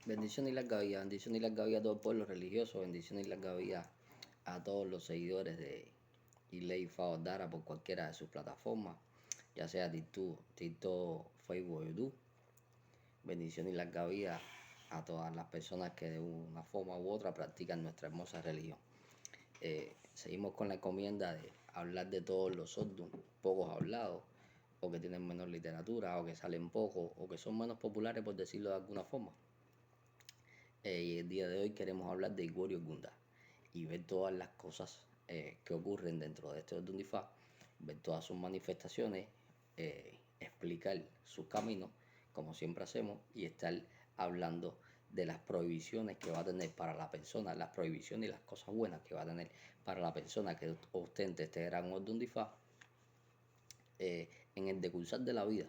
Bendición y larga vida a todo el pueblo religioso, bendición y larga vida a todos los seguidores de Iley Fao Dara por cualquiera de sus plataformas, ya sea TikTok, Facebook o YouTube. Bendición y larga vida a todas las personas que de una forma u otra practican nuestra hermosa religión. Seguimos con la encomienda de hablar de todos los sordos, pocos hablados, o que tienen menos literatura, o que salen poco, o que son menos populares, por decirlo de alguna forma. Y el día de hoy queremos hablar de Iguorio Gunda y ver todas las cosas que ocurren dentro de este Dundifá, ver todas sus manifestaciones, explicar sus caminos, como siempre hacemos, y estar hablando de las prohibiciones que va a tener para la persona, las prohibiciones y las cosas buenas que va a tener para la persona que ostente este gran Dundifá en el decursar de la vida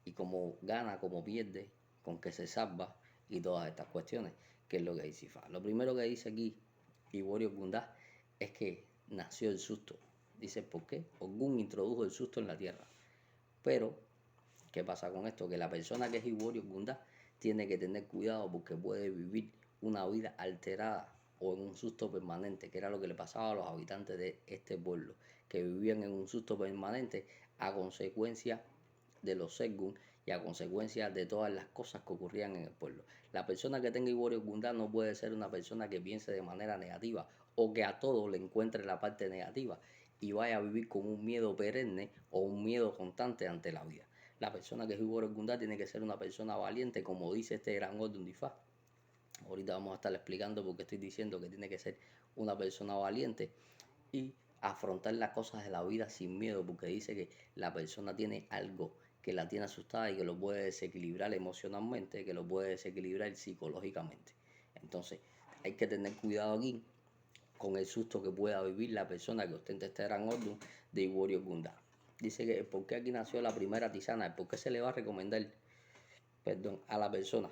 y cómo gana, cómo pierde, con qué se salva y todas estas cuestiones, que es lo que dice Ifa. Lo primero que dice aquí Iborio Gundá es que nació el susto. Dice, ¿por qué? Ogún introdujo el susto en la tierra. Pero, ¿qué pasa con esto? Que la persona que es Iborio Gundá tiene que tener cuidado porque puede vivir una vida alterada o en un susto permanente, que era lo que le pasaba a los habitantes de este pueblo, que vivían en un susto permanente a consecuencia de los Según y a consecuencia de todas las cosas que ocurrían en el pueblo. La persona que tenga Iborio Gundá no puede ser una persona que piense de manera negativa o que a todo le encuentre la parte negativa y vaya a vivir con un miedo perenne o un miedo constante ante la vida. La persona que es Iborio Gundá tiene que ser una persona valiente, como dice este gran orden Difá. Ahorita vamos a estar explicando por qué estoy diciendo que tiene que ser una persona valiente y afrontar las cosas de la vida sin miedo, porque dice que la persona tiene algo que la tiene asustada y que lo puede desequilibrar emocionalmente, que lo puede desequilibrar psicológicamente. Entonces, hay que tener cuidado aquí con el susto que pueda vivir la persona que ostenta este gran orden de Iborio Gundá. Dice que por qué aquí nació la primera tisana, por qué se le va a recomendar, perdón, a la persona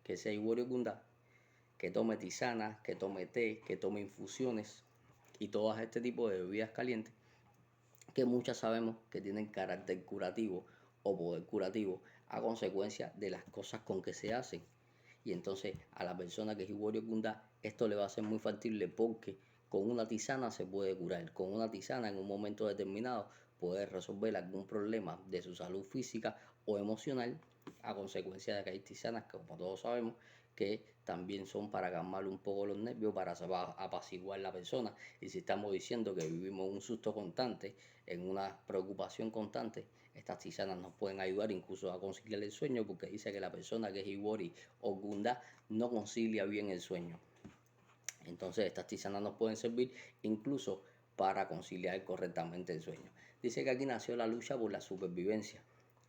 que sea Iborio Gundá, que tome tisana, que tome té, que tome infusiones y todas este tipo de bebidas calientes que muchas sabemos que tienen carácter curativo o poder curativo a consecuencia de las cosas con que se hacen. Y entonces a la persona que es Iborio Gundá esto le va a ser muy factible porque con una tisana se puede curar. Con una tisana en un momento determinado puede resolver algún problema de su salud física o emocional a consecuencia de que hay tisanas que, como todos sabemos, que también son para calmar un poco los nervios, para apaciguar la persona. Y si estamos diciendo que vivimos un susto constante, en una preocupación constante, estas tisanas nos pueden ayudar incluso a conciliar el sueño, porque dice que la persona que es Ibori o Gunda no concilia bien el sueño. Entonces estas tisanas nos pueden servir incluso para conciliar correctamente el sueño. Dice que aquí nació la lucha por la supervivencia.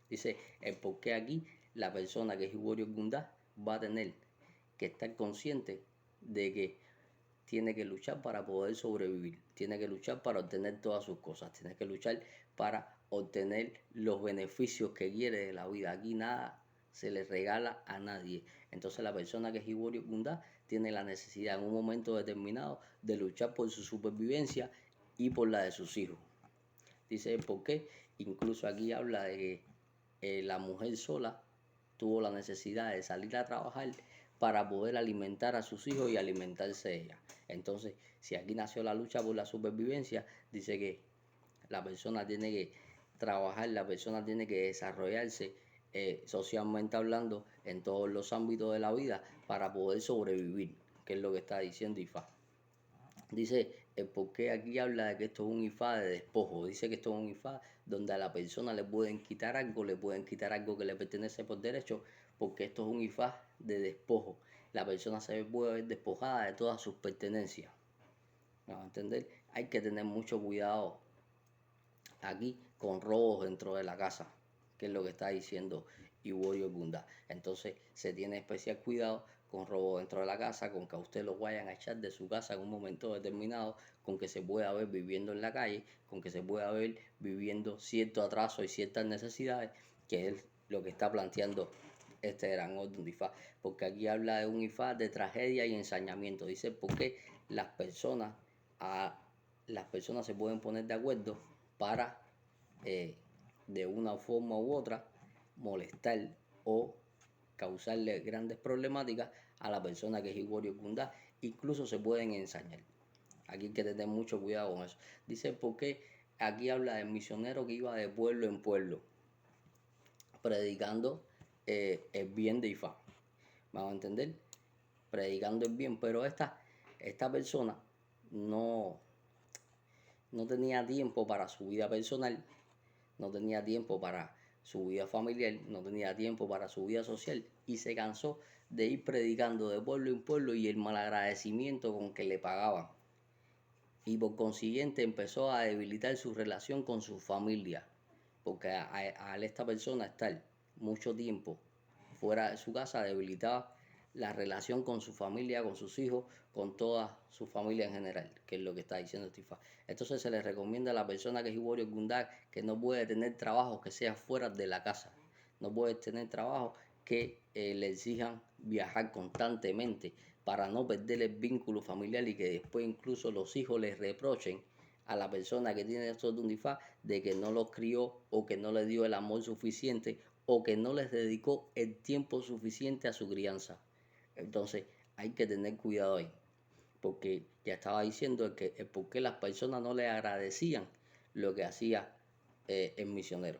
Dice el por qué aquí la persona que es Iborio Gundá va a tener que estar consciente de que tiene que luchar para poder sobrevivir, tiene que luchar para obtener todas sus cosas, tiene que luchar para obtener los beneficios que quiere de la vida. Aquí nada se le regala a nadie. Entonces la persona que es Iborio Gundá tiene la necesidad en un momento determinado de luchar por su supervivencia y por la de sus hijos. Dice por qué, incluso aquí habla de que la mujer sola tuvo la necesidad de salir a trabajar para poder alimentar a sus hijos y alimentarse ella. Entonces, si aquí nació la lucha por la supervivencia, dice que la persona tiene que trabajar, la persona tiene que desarrollarse socialmente hablando en todos los ámbitos de la vida para poder sobrevivir, que es lo que está diciendo Ifá. Dice el por qué aquí habla de que esto es un IFA de despojo. Dice que esto es un IFA donde a la persona le pueden quitar algo que le pertenece por derecho, porque esto es un IFA de despojo. La persona se puede ver despojada de todas sus pertenencias. ¿Me va a entender? Hay que tener mucho cuidado aquí con robos dentro de la casa, que es lo que está diciendo Iborio Gundá. Entonces se tiene especial cuidado con robos dentro de la casa, con que a usted lo vayan a echar de su casa en un momento determinado, con que se pueda ver viviendo en la calle, con que se pueda ver viviendo cierto atraso y ciertas necesidades, que es lo que está planteando este gran orden de IFA, porque aquí habla de un IFA de tragedia y ensañamiento. Dice porque las personas, a, las personas se pueden poner de acuerdo para de una forma u otra molestar o causarle grandes problemáticas a la persona que es Iworio Gundá. Incluso se pueden ensañar. Aquí hay que tener mucho cuidado con eso. Dice, porque aquí habla del misionero que iba de pueblo en pueblo, predicando el bien de Ifá. ¿Vamos a entender? Predicando el bien, pero esta persona no, no tenía tiempo para su vida personal, no tenía tiempo para su vida familiar, no tenía tiempo para su vida social y se cansó de ir predicando de pueblo en pueblo y el malagradecimiento con que le pagaban. Y por consiguiente empezó a debilitar su relación con su familia, porque al esta persona estar mucho tiempo fuera de su casa debilitaba la relación con su familia, con sus hijos, con toda su familia en general, que es lo que está diciendo Estifa. Entonces se le recomienda a la persona que es Iworio Gundar que no puede tener trabajo que sea fuera de la casa, no puede tener trabajo que le exijan viajar constantemente para no perder el vínculo familiar y que después incluso los hijos les reprochen a la persona que tiene estos Dundifá de que no los crió o que no les dio el amor suficiente o que no les dedicó el tiempo suficiente a su crianza. Entonces hay que tener cuidado ahí, porque ya estaba diciendo que por qué las personas no le agradecían lo que hacía el misionero.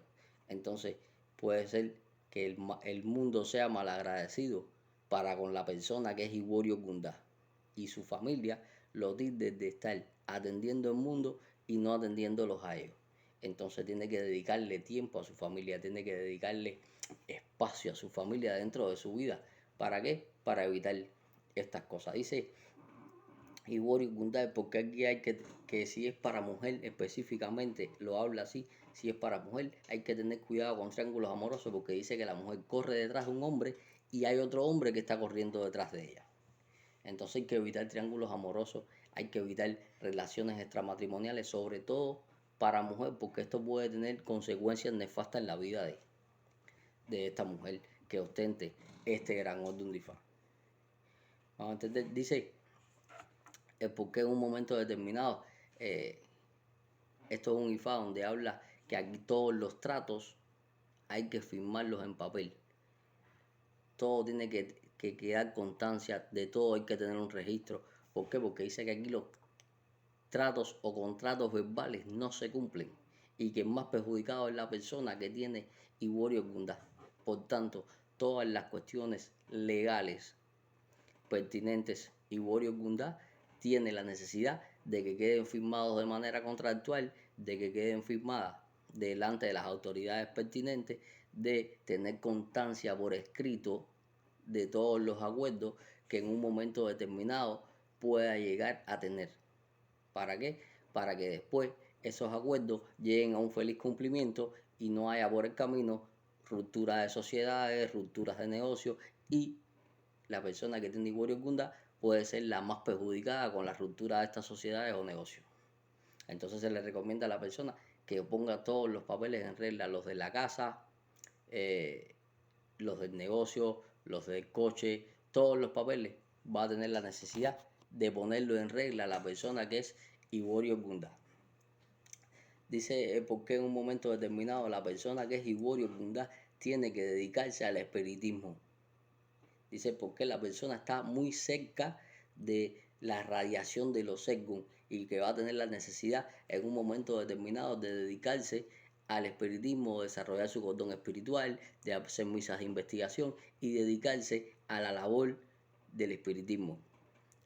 Entonces puede ser que el mundo sea malagradecido para con la persona que es Iworio Gundá y su familia lo tilde de estar atendiendo el mundo y no atendiéndolos a ellos. Entonces tiene que dedicarle tiempo a su familia, tiene que dedicarle espacio a su familia dentro de su vida. ¿Para qué? Para evitar estas cosas. Dice Iworio Gundai, porque aquí hay que si es para mujer específicamente, lo habla así, si es para mujer hay que tener cuidado con triángulos amorosos porque dice que la mujer corre detrás de un hombre y hay otro hombre que está corriendo detrás de ella. Entonces hay que evitar triángulos amorosos, hay que evitar relaciones extramatrimoniales, sobre todo para mujer, porque esto puede tener consecuencias nefastas en la vida de esta mujer que ostente este gran orden de Ifá. Vamos a entender, dice porque en un momento determinado, esto es un IFA donde habla que aquí todos los tratos hay que firmarlos en papel. Todo tiene que quedar constancia, de todo hay que tener un registro. ¿Por qué? Porque dice que aquí los tratos o contratos verbales no se cumplen y que el más perjudicado es la persona que tiene Iworio Gundá. Por tanto, todas las cuestiones legales pertinentes Iworio Gundá tiene la necesidad de que queden firmados de manera contractual, de que queden firmadas delante de las autoridades pertinentes, de tener constancia por escrito de todos los acuerdos que en un momento determinado pueda llegar a tener. ¿Para qué? Para que después esos acuerdos lleguen a un feliz cumplimiento y no haya por el camino rupturas de sociedades, rupturas de negocios y la persona que tiene Iworio Gundá puede ser la más perjudicada con la ruptura de estas sociedades o negocios. Entonces se le recomienda a la persona que ponga todos los papeles en regla, los de la casa, los del negocio, los del coche, todos los papeles. Va a tener la necesidad de ponerlo en regla la persona que es Iworio Gundá. Dice porque en un momento determinado la persona que es Iworio Gundá tiene que dedicarse al espiritismo. Dice porque la persona está muy cerca de la radiación de los Según y que va a tener la necesidad en un momento determinado de dedicarse al espiritismo, desarrollar su cordón espiritual, de hacer misas de investigación y dedicarse a la labor del espiritismo.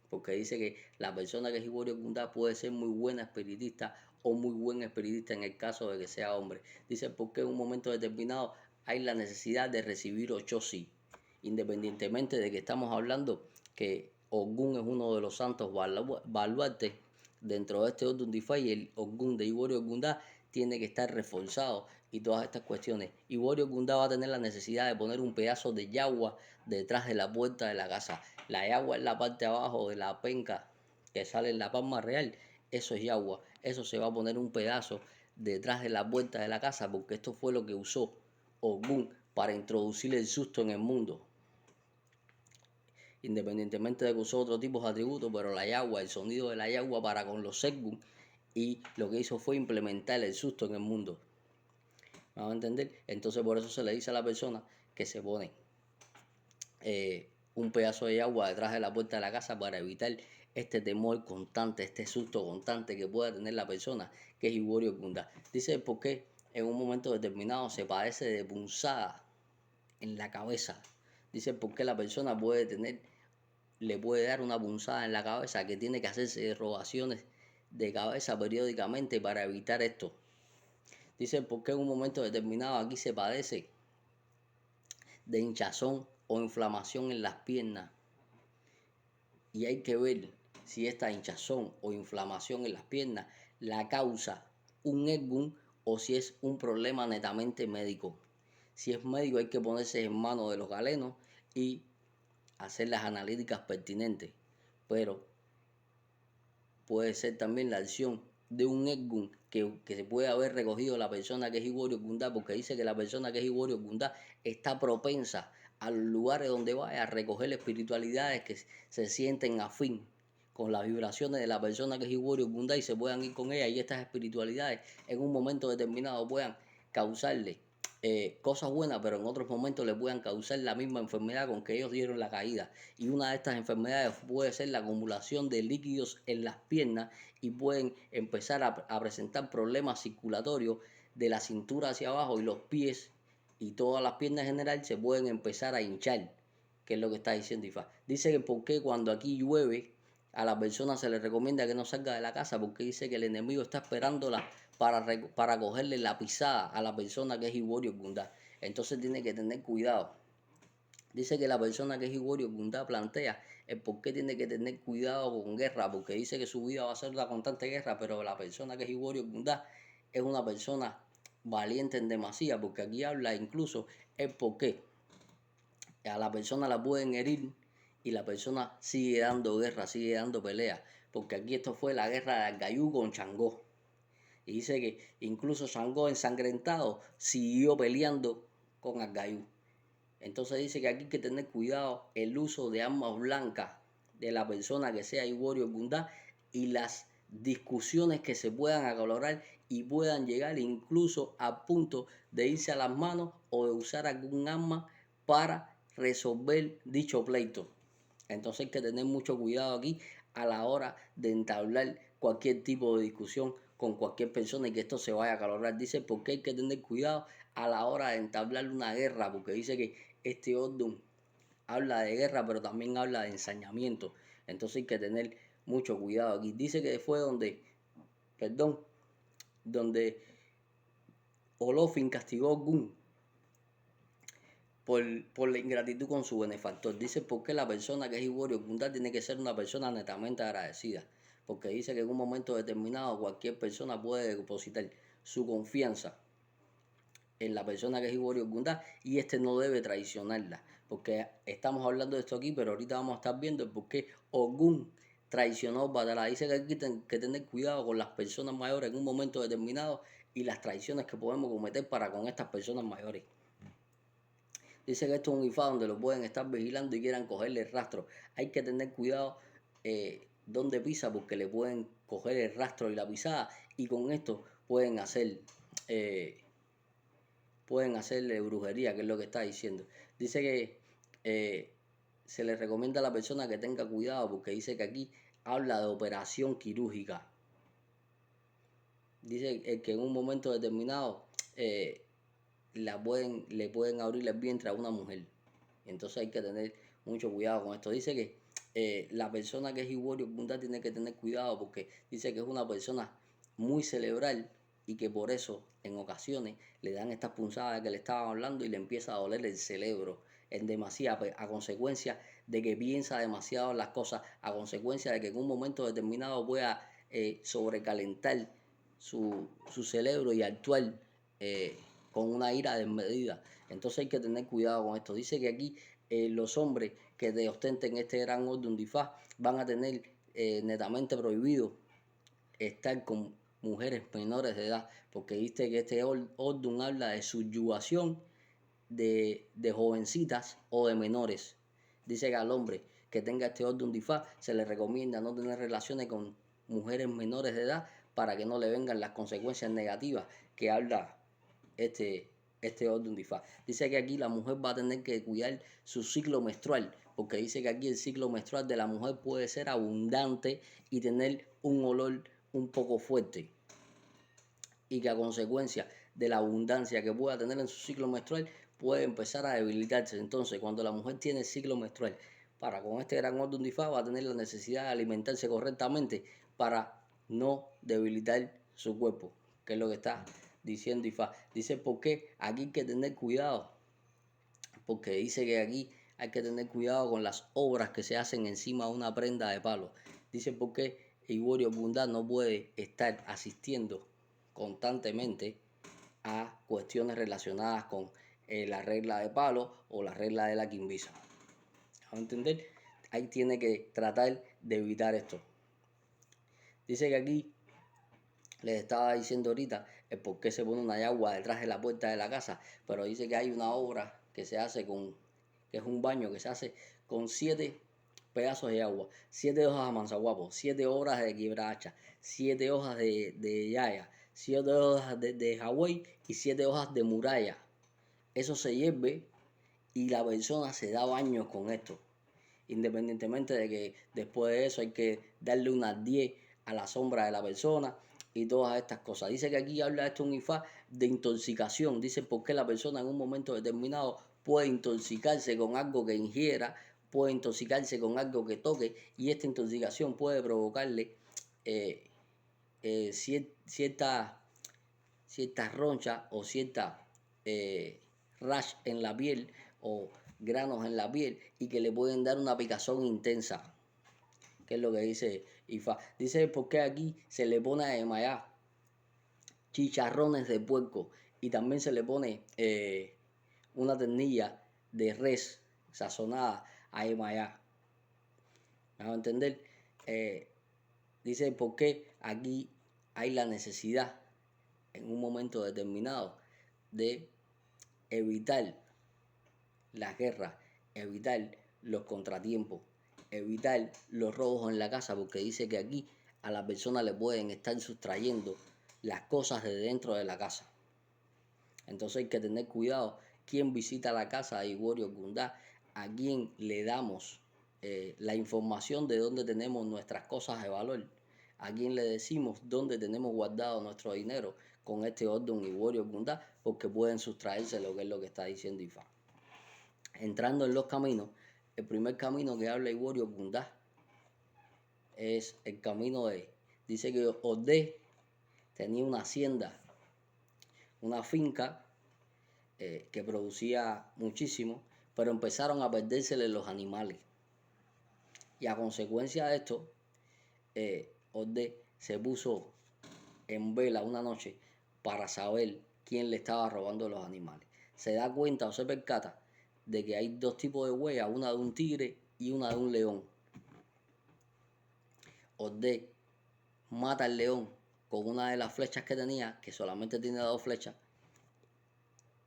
Porque dice que la persona que es Iworio Gundá puede ser muy buena espiritista o muy buen espiritista en el caso de que sea hombre. Dice porque en un momento determinado hay la necesidad de recibir ochosi, independientemente de que estamos hablando que Ogún es uno de los santos baluartes dentro de este orden de Ifá y el Ogún de Iworio Gundá tiene que estar reforzado y todas estas cuestiones. Iworio Gundá va a tener la necesidad de poner un pedazo de yagua detrás de la puerta de la casa. La yagua es la parte de abajo de la penca que sale en la palma real. Eso es yagua. Eso se va a poner un pedazo detrás de la puerta de la casa porque esto fue lo que usó Ogún para introducir el susto en el mundo. Independientemente de que usó otro tipo de atributos, pero la yagua, el sonido de la yagua para con los Según y lo que hizo fue implementar el susto en el mundo. ¿Vamos a entender? Entonces por eso se le dice a la persona que se pone un pedazo de agua detrás de la puerta de la casa para evitar este temor constante, este susto constante que pueda tener la persona que es Ivorio Gundá. Dice por qué en un momento determinado se padece de punzada en la cabeza. Dice por qué la persona le puede dar una punzada en la cabeza, que tiene que hacerse rogaciones de cabeza periódicamente para evitar esto. Dice por qué en un momento determinado aquí se padece de hinchazón o inflamación en las piernas, y hay que ver si esta hinchazón o inflamación en las piernas la causa un egún o si es un problema netamente médico. Si es médico, hay que ponerse en manos de los galenos y hacer las analíticas pertinentes, pero puede ser también la acción de un egún que se puede haber recogido la persona que es Ivorio Gundá, porque dice que la persona que es Ivorio Gundá está propensa a los lugares donde vaya a recoger espiritualidades que se sienten afín con las vibraciones de la persona que es Ivorio Gundá y se puedan ir con ella, y estas espiritualidades en un momento determinado puedan causarle cosas buenas, pero en otros momentos le puedan causar la misma enfermedad con que ellos dieron la caída. Y una de estas enfermedades puede ser la acumulación de líquidos en las piernas, y pueden empezar a presentar problemas circulatorios de la cintura hacia abajo, y los pies y todas las piernas en general se pueden empezar a hinchar, que es lo que está diciendo Ifá. Dice que porque cuando aquí llueve a la persona se le recomienda que no salga de la casa, porque dice que el enemigo está esperándola para cogerle la pisada a la persona que es Ivorio Gundá. Entonces tiene que tener cuidado. Dice que la persona que es Ivorio Gundá plantea el por qué tiene que tener cuidado con guerra, porque dice que su vida va a ser una constante guerra, pero la persona que es Ivorio Gundá es una persona valiente en demasía, porque aquí habla incluso el por qué a la persona la pueden herir y la persona sigue dando guerra, sigue dando pelea, porque aquí esto fue la guerra de Argayú con Changó. Y dice que incluso Changó ensangrentado siguió peleando con Argayú. Entonces dice que aquí hay que tener cuidado el uso de armas blancas de la persona que sea Ivorio Gundá, y las discusiones que se puedan acalorar y puedan llegar incluso a punto de irse a las manos o de usar algún arma para resolver dicho pleito. Entonces hay que tener mucho cuidado aquí a la hora de entablar cualquier tipo de discusión con cualquier persona y que esto se vaya a acalorar. Dice porque hay que tener cuidado a la hora de entablar una guerra, porque dice que este Ordun habla de guerra, pero también habla de ensañamiento. Entonces hay que tener mucho cuidado aquí. Dice que fue donde Olofin castigó a Gun por la ingratitud con su benefactor. Dice porque la persona que es Ivorio Gundá tiene que ser una persona netamente agradecida, porque dice que en un momento determinado cualquier persona puede depositar su confianza en la persona que es Ivorio Gundá, y este no debe traicionarla, porque estamos hablando de esto aquí, pero ahorita vamos a estar viendo el por qué Ogun traicionó Badalá. Dice que hay que tener cuidado con las personas mayores en un momento determinado y las traiciones que podemos cometer para con estas personas mayores. Dice que esto es un IFA donde lo pueden estar vigilando y quieran cogerle el rastro. Hay que tener cuidado donde pisa, porque le pueden coger el rastro y la pisada, y con esto eh, pueden hacerle brujería, que es lo que está diciendo. Dice que se le recomienda a la persona que tenga cuidado, porque dice que aquí habla de operación quirúrgica. Dice que en un momento determinado le pueden abrir el vientre a una mujer. Entonces hay que tener mucho cuidado con esto. Dice que la persona que es Ivorio Gundá tiene que tener cuidado, porque dice que es una persona muy cerebral y que por eso en ocasiones le dan estas punzadas que le estaban hablando y le empieza a doler el cerebro en demasía, a consecuencia de que piensa demasiado en las cosas, a consecuencia de que en un momento determinado pueda sobrecalentar su cerebro y actuar con una ira desmedida. Entonces hay que tener cuidado con esto. Dice que aquí los hombres que ostenten este gran orden de Ifá van a tener netamente prohibido estar con mujeres menores de edad, porque dice que este orden habla de subyugación de jovencitas o de menores. Dice que al hombre que tenga este orden de Ifá se le recomienda no tener relaciones con mujeres menores de edad, para que no le vengan las consecuencias negativas que habla este este orden de Ifá. Dice que aquí la mujer va a tener que cuidar su ciclo menstrual, porque dice que aquí el ciclo menstrual de la mujer puede ser abundante y tener un olor un poco fuerte, y que a consecuencia de la abundancia que pueda tener en su ciclo menstrual puede empezar a debilitarse. Entonces, cuando la mujer tiene ciclo menstrual, para con este gran orden de Ifá va a tener la necesidad de alimentarse correctamente para no debilitar su cuerpo, que es lo que está diciendo Ifá. Dice, ¿por qué? Aquí hay que tener cuidado, porque dice que aquí hay que tener cuidado con las obras que se hacen encima de una prenda de palo. Dice, ¿por qué Iborio Bundá no puede estar asistiendo constantemente a cuestiones relacionadas con la regla de palo o la regla de la quimbisa? ¿A entender? Ahí tiene que tratar de evitar esto. Dice que aquí les estaba diciendo ahorita el por qué se pone una yagua detrás de la puerta de la casa, pero dice que hay una obra que se hace que es un baño que se hace con 7 pedazos de agua, 7 hojas de manzaguapo, 7 hojas de quiebracha, 7 hojas de yaya, 7 hojas de Hawái y 7 hojas de muralla. Eso se hierve y la persona se da baños con esto. Independientemente de que después de eso hay que darle unas 10 a la sombra de la persona y todas estas cosas. Dice que aquí habla esto un Ifá de intoxicación. Dice por qué la persona en un momento determinado puede intoxicarse con algo que ingiera, puede intoxicarse con algo que toque, y esta intoxicación puede provocarle eh, cierta roncha o cierta rash en la piel o granos en la piel, y que le pueden dar una picazón intensa, que es lo que dice Ifá. Dice porque aquí se le pone a desmayar chicharrones de puerco, y también se le pone una ternilla de res sazonada a desmayar. ¿Me van a entender? Eh, Dice por qué aquí hay la necesidad en un momento determinado de evitar las guerras, evitar los contratiempos, evitar los robos en la casa, porque dice que aquí a la persona le pueden estar sustrayendo las cosas de dentro de la casa. Entonces hay que tener cuidado quién visita la casa de Iborio Gundá, a quién le damos la información de dónde tenemos nuestras cosas de valor, a quién le decimos dónde tenemos guardado nuestro dinero con este orden Iborio Gundá, porque pueden sustraerse lo que es lo que está diciendo Ifá. Entrando en los caminos, el primer camino que habla Iborio Gundá es el camino dice que Ordé tenía una hacienda, una finca que producía muchísimo, pero empezaron a perdérsele los animales. Y a consecuencia de esto, Ordé se puso en vela una noche para saber quién le estaba robando los animales. Se da cuenta o se percata de que hay dos tipos de huellas, una de un tigre y una de un león. Ordé mata al león con una de las flechas que tenía, que solamente tiene 2 flechas,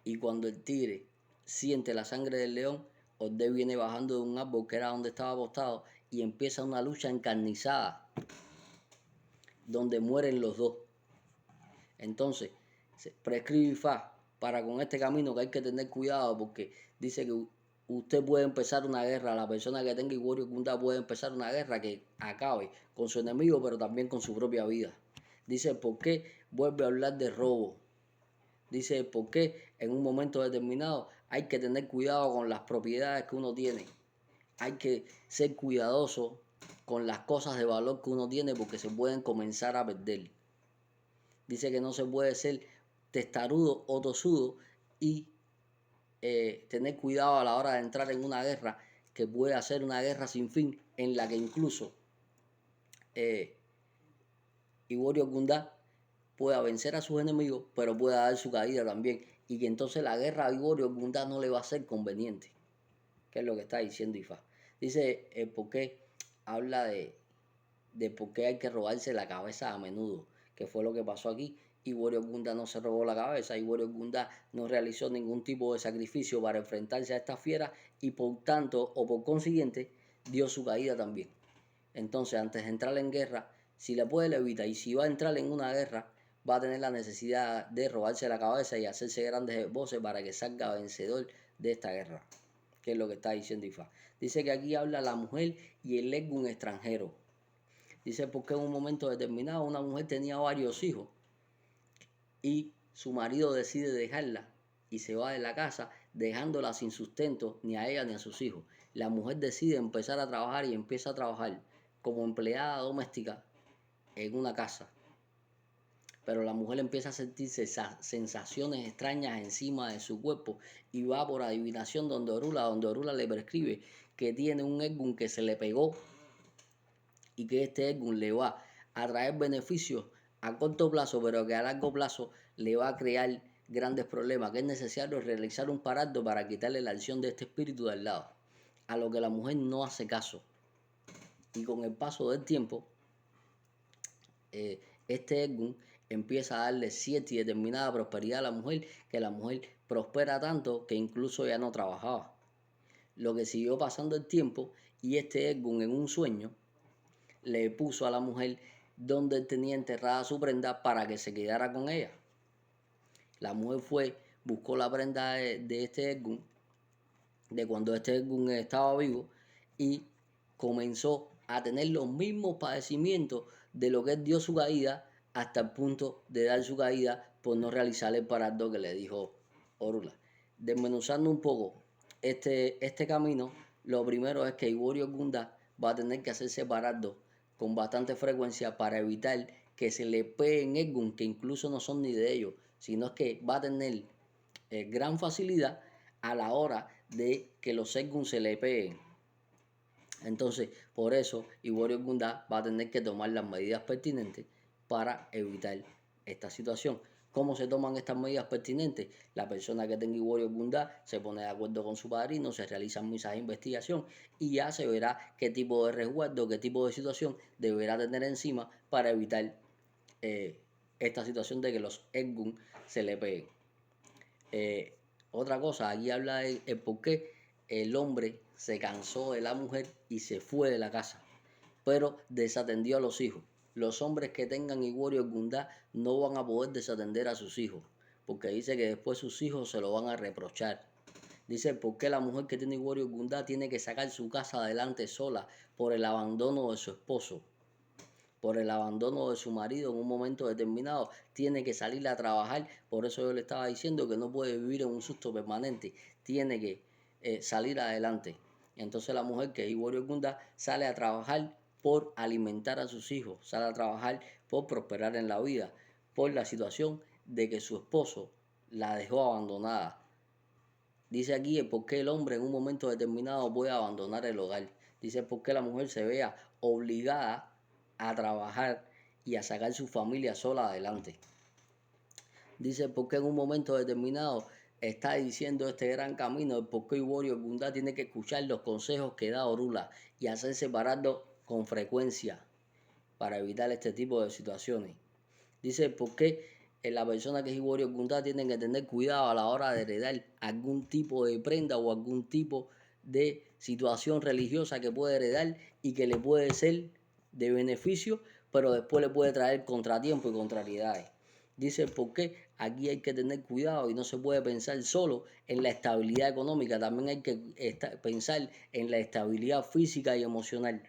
y cuando el tigre siente la sangre del león, Ordé viene bajando de un árbol que era donde estaba apostado, y empieza una lucha encarnizada donde mueren los dos. Entonces se prescribe Ifá para con este camino que hay que tener cuidado, porque dice que usted puede empezar una guerra, la persona que tenga Iborio Gundá puede empezar una guerra que acabe con su enemigo, pero también con su propia vida. Dice por qué vuelve a hablar de robo. Dice por qué en un momento determinado hay que tener cuidado con las propiedades que uno tiene. Hay que ser cuidadoso con las cosas de valor que uno tiene, porque se pueden comenzar a perder. Dice que no se puede ser testarudo o tosudo y tener cuidado a la hora de entrar en una guerra, que puede ser una guerra sin fin, en la que incluso Iborio Gundá pueda vencer a sus enemigos, pero pueda dar su caída también, y que entonces la guerra a Iborio Gundá no le va a ser conveniente, que es lo que está diciendo Ifá. Dice por qué habla de por qué hay que robarse la cabeza a menudo, que fue lo que pasó aquí. Iborio Gundá no se robó la cabeza, Iborio Gundá no realizó ningún tipo de sacrificio para enfrentarse a esta fiera, y por tanto, o por consiguiente, dio su caída también. Entonces, antes de entrar en guerra, si le puede, le evita, y si va a entrar en una guerra, va a tener la necesidad de robarse la cabeza y hacerse grandes voces para que salga vencedor de esta guerra, que es lo que está diciendo Ifá. Dice que aquí habla la mujer y el Egún extranjero. Dice porque en un momento determinado una mujer tenía varios hijos y su marido decide dejarla y se va de la casa dejándola sin sustento ni a ella ni a sus hijos. La mujer decide empezar a trabajar y empieza a trabajar como empleada doméstica en una casa. Pero la mujer empieza a sentirse sensaciones extrañas encima de su cuerpo y va por adivinación donde Orula le prescribe que tiene un Egún que se le pegó y que este Egún le va a traer beneficios a corto plazo, pero que a largo plazo le va a crear grandes problemas, que es necesario realizar un parado para quitarle la acción de este espíritu de al lado, a lo que la mujer no hace caso. Y con el paso del tiempo, este Egún empieza a darle cierta y determinada prosperidad a la mujer, que la mujer prospera tanto que incluso ya no trabajaba. Lo que siguió pasando el tiempo y este Egún en un sueño le puso a la mujer donde él tenía enterrada su prenda para que se quedara con ella. La mujer fue, buscó la prenda de este Egún, de cuando este Egún estaba vivo, y comenzó a tener los mismos padecimientos de lo que él dio su caída, hasta el punto de dar su caída por no realizar el parado que le dijo Orula. Desmenuzando un poco este camino, lo primero es que Iguorio Gunda va a tener que hacerse parado con bastante frecuencia para evitar que se le peguen Egún, que incluso no son ni de ellos, sino que va a tener gran facilidad a la hora de que los Egún se le peguen. Entonces, por eso, Iguorio Gundá va a tener que tomar las medidas pertinentes para evitar esta situación. ¿Cómo se toman estas medidas pertinentes? La persona que tenga Iguorio Gundá se pone de acuerdo con su padrino, se realizan misas de investigación y ya se verá qué tipo de resguardo, qué tipo de situación deberá tener encima para evitar esta situación de que los Egún se le peguen. Otra cosa, aquí habla de el por qué el hombre se cansó de la mujer y se fue de la casa, pero desatendió a los hijos. Los hombres que tengan Iguorio Gundá no van a poder desatender a sus hijos, porque dice que después sus hijos se lo van a reprochar. Dice por qué la mujer que tiene Iguorio Gundá tiene que sacar su casa adelante sola por el abandono de su esposo, por el abandono de su marido en un momento determinado, tiene que salir a trabajar. Por eso yo le estaba diciendo que no puede vivir en un susto permanente, tiene que salir adelante. Entonces la mujer que es Iguorio Gunda sale a trabajar por alimentar a sus hijos, sale a trabajar por prosperar en la vida, por la situación de que su esposo la dejó abandonada. Dice aquí el por qué el hombre en un momento determinado puede abandonar el hogar. Dice por qué la mujer se vea obligada a trabajar y a sacar su familia sola adelante. Dice por qué en un momento determinado está diciendo este gran camino, el por qué Iguorio Gundá tiene que escuchar los consejos que da Orula y hacerse parado con frecuencia para evitar este tipo de situaciones. Dice por qué la persona que es Iguorio Gundá tiene que tener cuidado a la hora de heredar algún tipo de prenda o algún tipo de situación religiosa que puede heredar y que le puede ser de beneficio, pero después le puede traer contratiempo y contrariedades. Dice por qué aquí hay que tener cuidado y no se puede pensar solo en la estabilidad económica, también hay que pensar en la estabilidad física y emocional.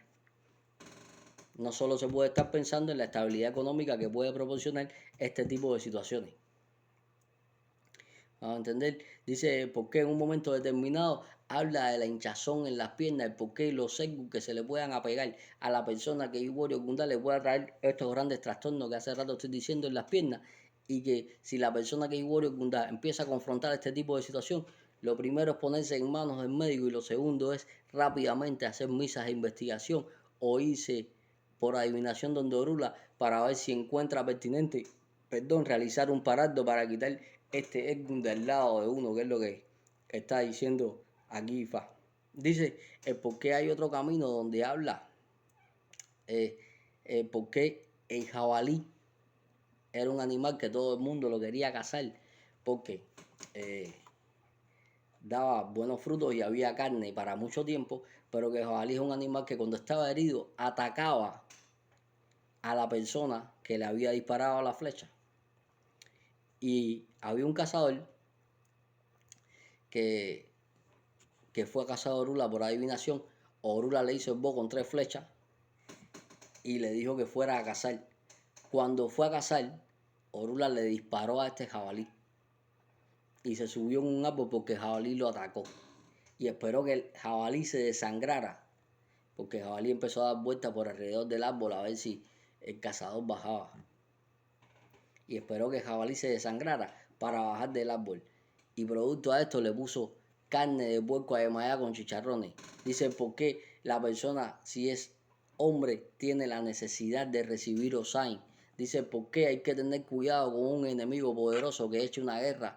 No solo se puede estar pensando en la estabilidad económica que puede proporcionar este tipo de situaciones. Vamos a entender, dice por qué en un momento determinado habla de la hinchazón en las piernas, el por qué los Egún que se le puedan apegar a la persona que Iguorio Gundá le pueda traer estos grandes trastornos que hace rato estoy diciendo en las piernas, y que si la persona que Iguorio Gundá empieza a confrontar este tipo de situación, lo primero es ponerse en manos del médico y lo segundo es rápidamente hacer misas de investigación o irse por adivinación donde Orula para ver si encuentra pertinente, realizar un parado para quitar este Egún del lado de uno, que es lo que está diciendo aquí Fa. Dice el por qué hay otro camino donde habla por qué el jabalí era un animal que todo el mundo lo quería cazar porque daba buenos frutos y había carne para mucho tiempo, pero que el jabalí es un animal que cuando estaba herido atacaba a la persona que le había disparado la flecha. Y había un cazador que, que fue a cazar a Orula por adivinación. Orula le hizo el bow con 3 flechas y le dijo que fuera a cazar. Cuando fue a cazar, Orula le disparó a este jabalí y se subió en un árbol porque el jabalí lo atacó. Y esperó que el jabalí se desangrara, porque el jabalí empezó a dar vueltas por alrededor del árbol a ver si el cazador bajaba. Y esperó que el jabalí se desangrara para bajar del árbol. Y producto a esto le puso carne de puerco a desmayar con chicharrones. Dice, ¿por qué la persona, si es hombre, tiene la necesidad de recibir Osain? Dice, ¿por qué hay que tener cuidado con un enemigo poderoso que eche una guerra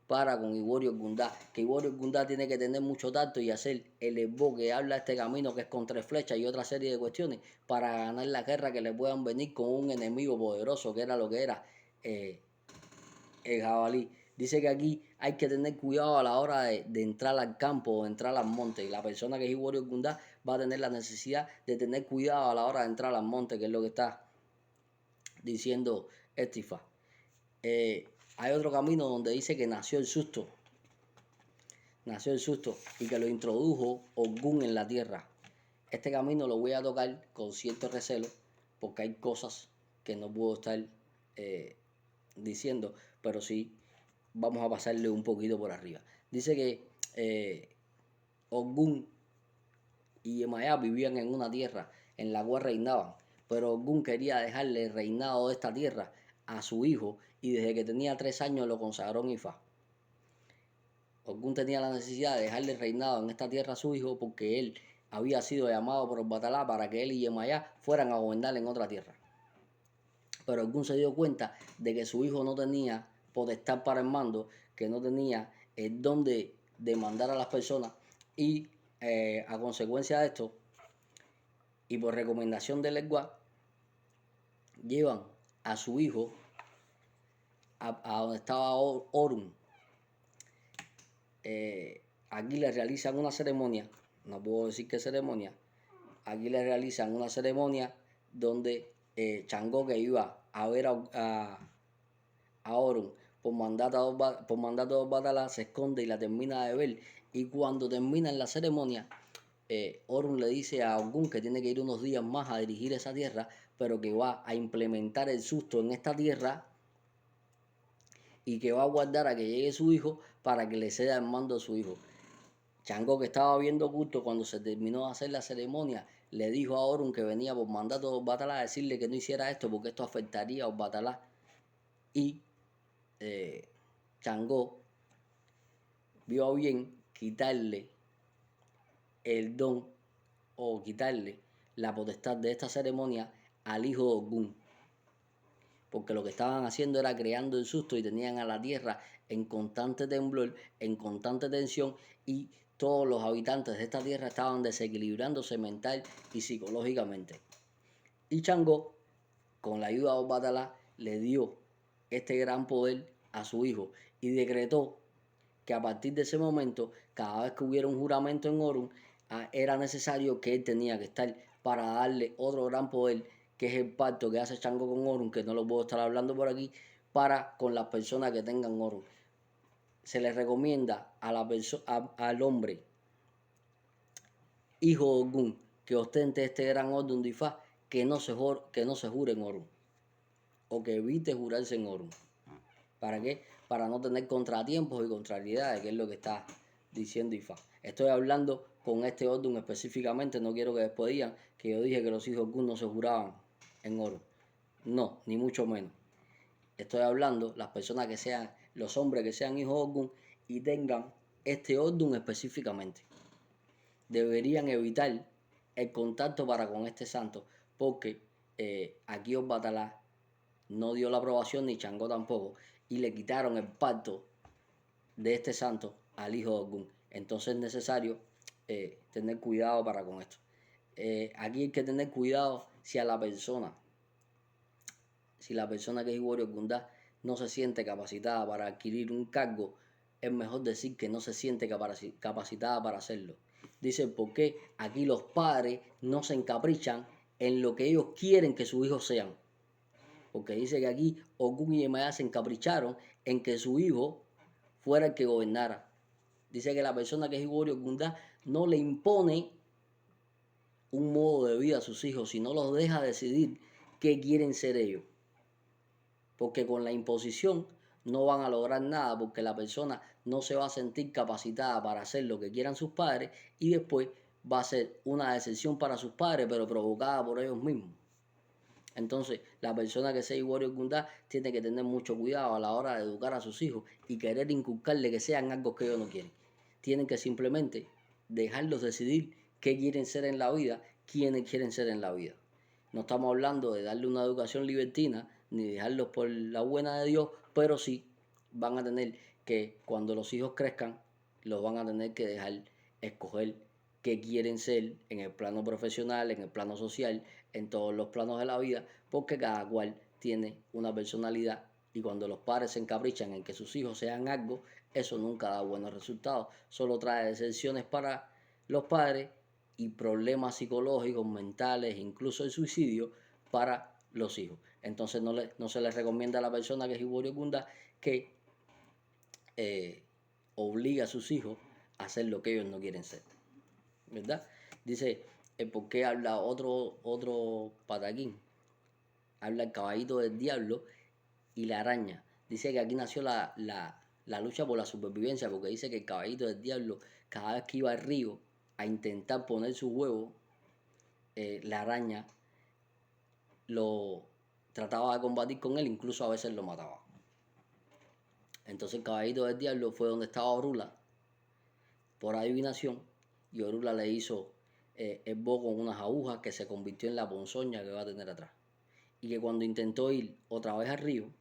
para con Iborio Gundá? Que Iborio Gundá tiene que tener mucho tacto y hacer el esbo que habla este camino, que es con 3 flechas y otra serie de cuestiones, para ganar la guerra que le puedan venir con un enemigo poderoso, que era lo que era el jabalí. Dice que aquí hay que tener cuidado a la hora de entrar al campo o entrar al monte. Y la persona que es Iborio Gundá va a tener la necesidad de tener cuidado a la hora de entrar al monte, que es lo que está diciendo Estifa. Hay otro camino donde dice que nació el susto y que lo introdujo Ogún en la tierra. Este camino lo voy a tocar con cierto recelo porque hay cosas que no puedo estar diciendo, pero sí vamos a pasarle un poquito por arriba. Dice que Ogún y Yemayá vivían en una tierra en la cual reinaban, pero Ogún quería dejarle el reinado de esta tierra a su hijo y desde que tenía 3 años lo consagró en Ifá. Ogún tenía la necesidad de dejarle el reinado en esta tierra a su hijo porque él había sido llamado por Batalá para que él y Yemayá fueran a gobernar en otra tierra. Pero Ogún se dio cuenta de que su hijo no tenía potestad para el mando, que no tenía el don de mandar a las personas y a consecuencia de esto y por recomendación de Legua llevan a su hijo a donde estaba Orun. Aquí le realizan una ceremonia, no puedo decir qué ceremonia, aquí le realizan una ceremonia donde Changó, que iba a ver a Orun por mandato de Batalá, se esconde y la termina de ver. Y cuando terminan la ceremonia, Orun le dice a Ogún que tiene que ir unos días más a dirigir esa tierra, pero que va a implementar el susto en esta tierra y que va a guardar a que llegue su hijo para que le ceda el mando a su hijo. Changó, que estaba viendo culto cuando se terminó de hacer la ceremonia, le dijo a Orun que venía por mandato de Batalá a decirle que no hiciera esto porque esto afectaría a Batalá. Y Changó vio bien quitarle el don o quitarle la potestad de esta ceremonia al hijo de Ogún, porque lo que estaban haciendo era creando el susto y tenían a la tierra en constante temblor, en constante tensión, y todos los habitantes de esta tierra estaban desequilibrándose mental y psicológicamente. Y Changó, con la ayuda de Obatalá, le dio este gran poder a su hijo y decretó que a partir de ese momento, cada vez que hubiera un juramento en Orun, era necesario que él tenía que estar para darle otro gran poder, que es el pacto que hace Changó con Orun, que no lo puedo estar hablando por aquí, para con las personas que tengan Orun. Se le recomienda al hombre, hijo de Ogún, que ostente este gran orden de Ifá, que no se jure en Orun, o que evite jurarse en Orun. ¿Para qué? Para no tener contratiempos y contrariedades, que es lo que está diciendo Ifá. Estoy hablando con este orden específicamente, no quiero que después digan que yo dije que los hijos de Ogún no se juraban en oro. No, ni mucho menos. Estoy hablando las personas que sean, los hombres que sean hijos de Ogún y tengan este orden específicamente. Deberían evitar el contacto para con este santo, porque aquí Batalá no dio la aprobación, ni Changó tampoco, y le quitaron el pacto de este santo al hijo de Ogún. Entonces es necesario tener cuidado para con esto. Aquí hay que tener cuidado si la persona que es Iborio Gundá no se siente capacitada para adquirir un cargo, es mejor decir que no se siente capacitada para hacerlo. Dice, ¿por qué aquí los padres no se encaprichan en lo que ellos quieren que sus hijos sean? porque dice que aquí Ogún y Yemayá se encapricharon en que su hijo fuera el que gobernara. Dice que la persona que es Iborio Ogundá no le impone un modo de vida a sus hijos, sino los deja decidir qué quieren ser ellos. Porque con la imposición no van a lograr nada, porque la persona no se va a sentir capacitada para hacer lo que quieran sus padres y después va a ser una decepción para sus padres, pero provocada por ellos mismos. Entonces, la persona que sea Iborio Ogundá tiene que tener mucho cuidado a la hora de educar a sus hijos y querer inculcarle que sean algo que ellos no quieren. Tienen que simplemente dejarlos decidir qué quieren ser en la vida, quiénes quieren ser en la vida. No estamos hablando de darle una educación libertina ni dejarlos por la buena de Dios, pero sí van a tener que, cuando los hijos crezcan, los van a tener que dejar escoger qué quieren ser en el plano profesional, en el plano social, en todos los planos de la vida, porque cada cual tiene una personalidad y cuando los padres se encaprichan en que sus hijos sean algo, eso nunca da buenos resultados, solo trae decepciones para los padres y problemas psicológicos, mentales, incluso el suicidio para los hijos. Entonces no se les recomienda a la persona que es Iborio Ogundá que obligue a sus hijos a hacer lo que ellos no quieren ser, ¿verdad? Dice, ¿por qué habla otro pataquín? Habla el caballito del diablo y la araña. Dice que aquí nació la lucha por la supervivencia, porque dice que el caballito del diablo, cada vez que iba al río a intentar poner su huevo, la araña lo trataba de combatir con él, incluso a veces lo mataba. Entonces el caballito del diablo fue donde estaba Orula, por adivinación, y Orula le hizo el bo con unas agujas que se convirtió en la ponzoña que va a tener atrás. Y que cuando intentó ir otra vez al río,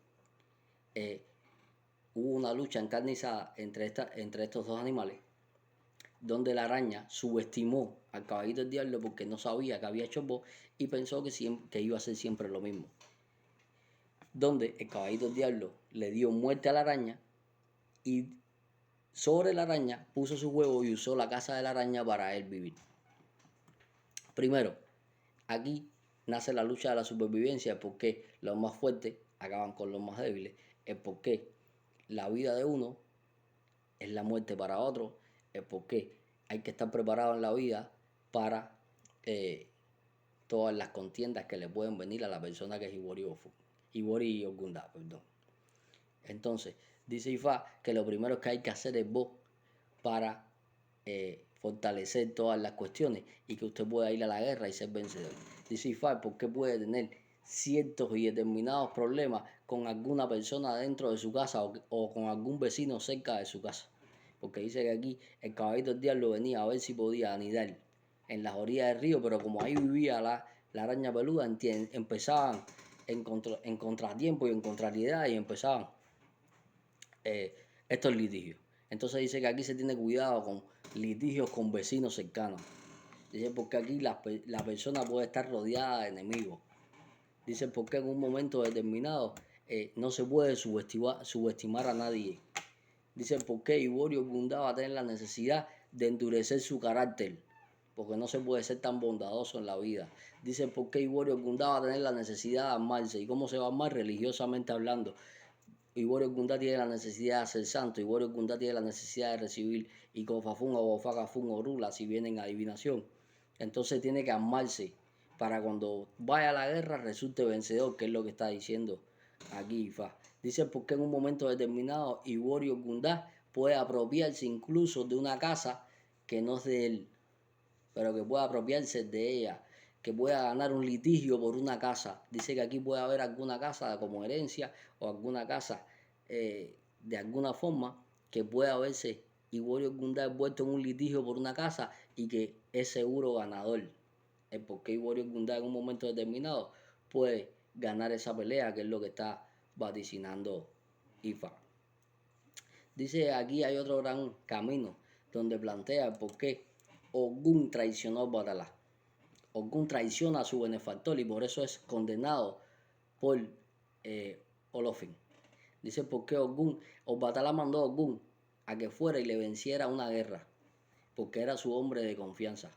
hubo una lucha encarnizada entre estos dos animales, donde la araña subestimó al caballito del diablo porque no sabía que había hecho el bo y pensó que iba a ser siempre lo mismo. Donde el caballito del diablo le dio muerte a la araña y sobre la araña puso su huevo y usó la casa de la araña para él vivir. Primero, aquí nace la lucha de la supervivencia, porque los más fuertes acaban con los más débiles, el por qué la vida de uno es la muerte para otro, el por qué hay que estar preparado en la vida para todas las contiendas que le pueden venir a la persona que es Ibori Ogundá, perdón. Entonces, dice Ifá que lo primero que hay que hacer es vos para fortalecer todas las cuestiones y que usted pueda ir a la guerra y ser vencedor. Dice Ifá, ¿por qué puede tener ciertos y determinados problemas con alguna persona dentro de su casa o con algún vecino cerca de su casa? Porque dice que aquí el caballito del diablo venía a ver si podía anidar en las orillas del río, pero como ahí vivía la araña peluda, empezaban en contratiempo y en contrariedad y empezaban estos litigios. Entonces dice que aquí se tiene cuidado con litigios con vecinos cercanos. Dice porque aquí la persona puede estar rodeada de enemigos. Dice porque en un momento determinado no se puede subestimar a nadie. Dice porque Iborio Ogundá va a tener la necesidad de endurecer su carácter, porque no se puede ser tan bondadoso en la vida. Dice porque Iborio Ogundá va a tener la necesidad de amarse. ¿Y cómo se va a amar? Religiosamente hablando. Iborio Ogundá tiene la necesidad de ser santo, Iborio Ogundá tiene la necesidad de recibir Icofafun o Bofacafun o Rula si vienen a adivinación. Entonces tiene que amarse para cuando vaya a la guerra resulte vencedor, que es lo que está diciendo aquí Ifá. Dice porque en un momento determinado Iborio Ogundá puede apropiarse incluso de una casa que no es de él, pero que pueda apropiarse de ella, que pueda ganar un litigio por una casa. Dice que aquí puede haber alguna casa como herencia o alguna casa de alguna forma que pueda verse Iborio Ogundá envuelto en un litigio por una casa y que es seguro ganador. El por qué Iborio Ogundá en un momento determinado puede ganar esa pelea, que es lo que está vaticinando Ifá. Dice aquí hay otro gran camino donde plantea el por qué Ogún traicionó a Batalá. Ogún traiciona a su benefactor y por eso es condenado por Olofin. Dice por qué Batalá mandó a Ogún a que fuera y le venciera una guerra, porque era su hombre de confianza.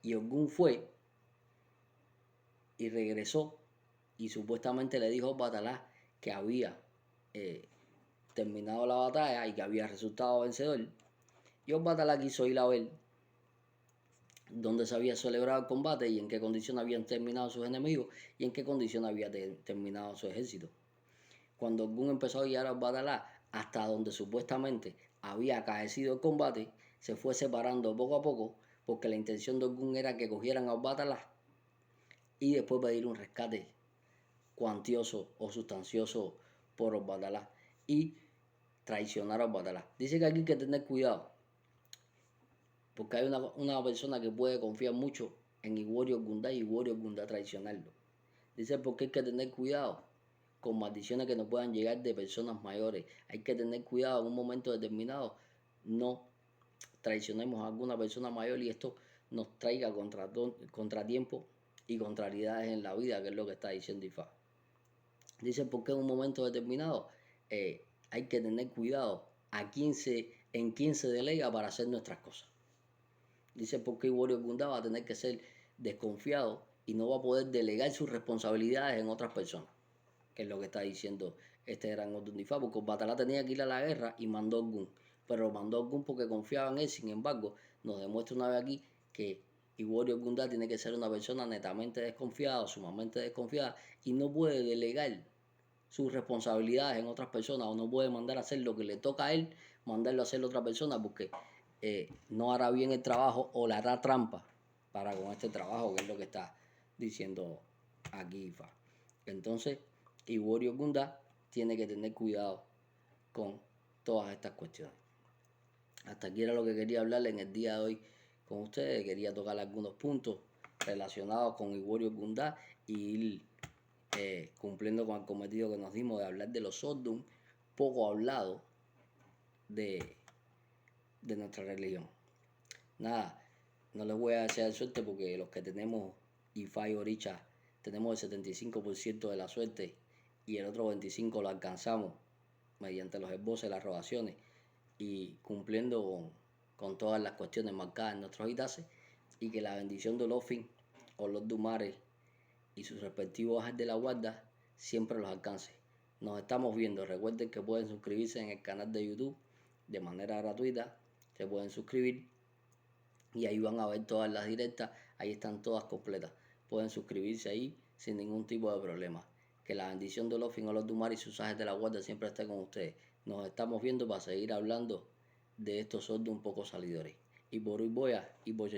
Y Ogún fue y regresó y supuestamente le dijo a Batalá que había terminado la batalla y que había resultado vencedor. Y Batalá quiso ir a ver dónde se había celebrado el combate y en qué condición habían terminado sus enemigos y en qué condición había terminado su ejército. Cuando Gun empezó a guiar a Batalá hasta donde supuestamente había acaecido el combate, se fue separando poco a poco porque la intención de Gun era que cogieran a Batalá y después pedir un rescate cuantioso o sustancioso por Batalá y traicionar a Batalá. Dice que aquí hay que tener cuidado porque hay una persona que puede confiar mucho en Iworio Gundá y Iworio Gundá traicionarlo. Dice porque hay que tener cuidado con maldiciones que nos puedan llegar de personas mayores. Hay que tener cuidado en un momento determinado. No traicionemos a alguna persona mayor y esto nos traiga contratiempos y contrariedades en la vida, que es lo que está diciendo Ifá. Dice porque en un momento determinado hay que tener cuidado en quién se delega para hacer nuestras cosas. Dice porque Iworio Gundá va a tener que ser desconfiado y no va a poder delegar sus responsabilidades en otras personas, que es lo que está diciendo este gran Odunifá, porque Batalá tenía que ir a la guerra y mandó a Gun, pero mandó a Gun porque confiaba en él. Sin embargo, nos demuestra una vez aquí que Iworio Gundá tiene que ser una persona netamente desconfiada, sumamente desconfiada, y no puede delegar sus responsabilidades en otras personas o no puede mandar a hacer lo que le toca a él, mandarlo a hacer a otra persona porque no hará bien el trabajo o le hará trampa para con este trabajo, que es lo que está diciendo aquí Ifá. Entonces, Iworio Gundá tiene que tener cuidado con todas estas cuestiones. Hasta aquí era lo que quería hablarle en el día de hoy con ustedes. Quería tocar algunos puntos relacionados con Iworio Gundá y ir cumpliendo con el cometido que nos dimos de hablar de los Oddum, poco hablado de nuestra religión. Nada, no les voy a desear suerte porque los que tenemos Ifá y Oricha tenemos el 75% de la suerte y el otro 25% lo alcanzamos mediante los esboces, las rogaciones y cumpliendo con todas las cuestiones marcadas en nuestros itaces, y que la bendición de Olofin o los Dumares y sus respectivos ángel de la guarda siempre los alcance. Nos estamos viendo. Recuerden que pueden suscribirse en el canal de YouTube de manera gratuita. Se pueden suscribir y ahí van a ver todas las directas. Ahí están todas completas. Pueden suscribirse ahí sin ningún tipo de problema. Que la bendición de Olofin o los Dumar y sus ángeles de la guarda siempre esté con ustedes. Nos estamos viendo para seguir hablando de estos sordos un poco salidores. Y por hoy voy a y voy a